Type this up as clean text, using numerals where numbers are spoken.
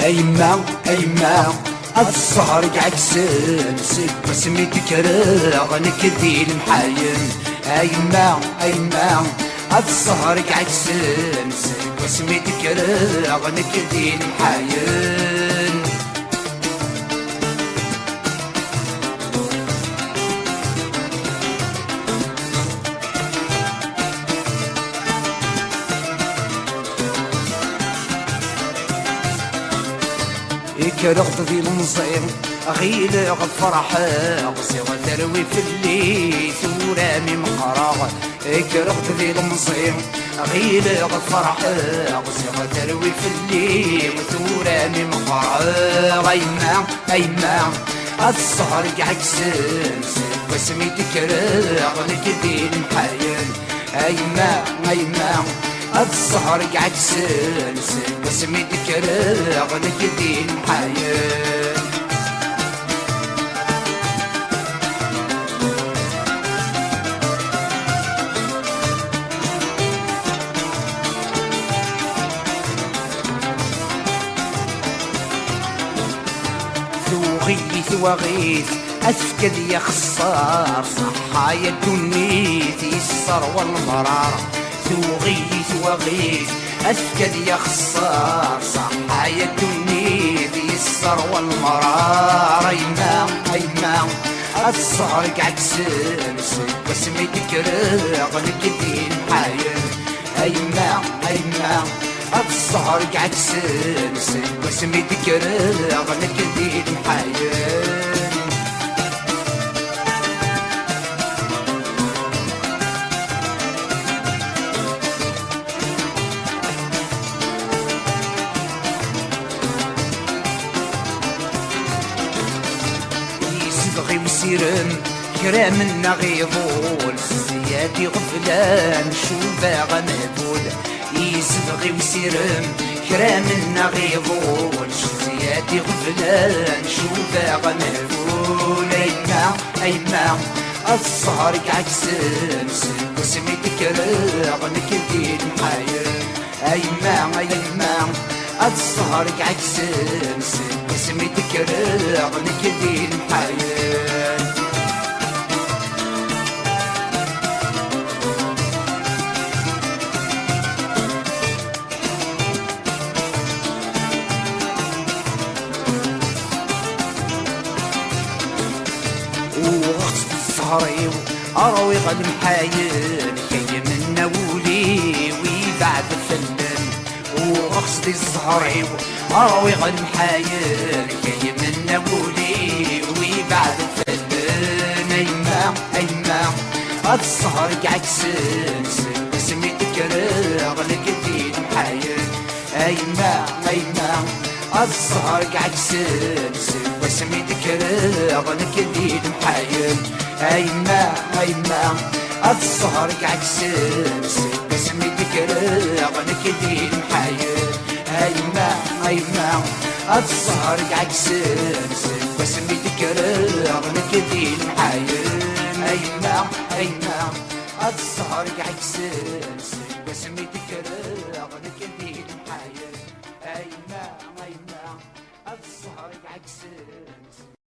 ايما ايما السهر قعد سنسك بسمي تكرر نكدي المحايم ايما ايما السهر قعد سنسك بسمي تكرر نكدي المحايم كرغت في المصير غيل غفرح قصير تروي في الليل ورامي مقراغ كرغت في المصير غيل غفرح قصير تروي في الليل ورامي مقراغ ايما ايما السهر قعد سنسك واسمي تكرر نكدي المحايل ايما ايما السهر قعد سنسك واسمي تكرر نكدي المحايل ثوغيث وغيث أسكد يا خصار صحايا الدنيت يسر والمرار ثوغيث وغيث أسكد يا خصار صحايا الدنيت يسر والمرار ايما ايما السهر قعد سنسك واسمي تكرر نكدي المحايل ايما ايما السهر قعد سنسك واسمي تكرر نكدي المحايل يصبغي وسيرم كرامنا غيظول زيادي غفلان شو باغا مهبول يصبغي وسيرم كرامنا غيظول زيادي غفلان شو باغا مهبول ايما ايما السهر قعد سنسك واسمي تكرر نكدي المحايل ايما ايما السهر قعد سنسك واسمي تكرر نكدي المحايل وغصت السهري أروي غد محايل كي منا ولي ويبعد الفنان وغصت السهري أروي غد محايل كي منا ولي ويبعد الفنان ايما ايما السهر قعد سنسك اسمي تكرر نكدي المحايل ايما ايما السهر قعد سنسك واسمي تكرر نكدي المحايل ايما ايما السهر قعد سنسك واسمي تكرر نكدي المحايل ايما ايما السهر قعد سنسك واسمي تكرر نكدي المحايل ايما ايما السهر قعد سنسك واسمي تكرر نكدي المحايل ايما ايما السهر قعد سنسك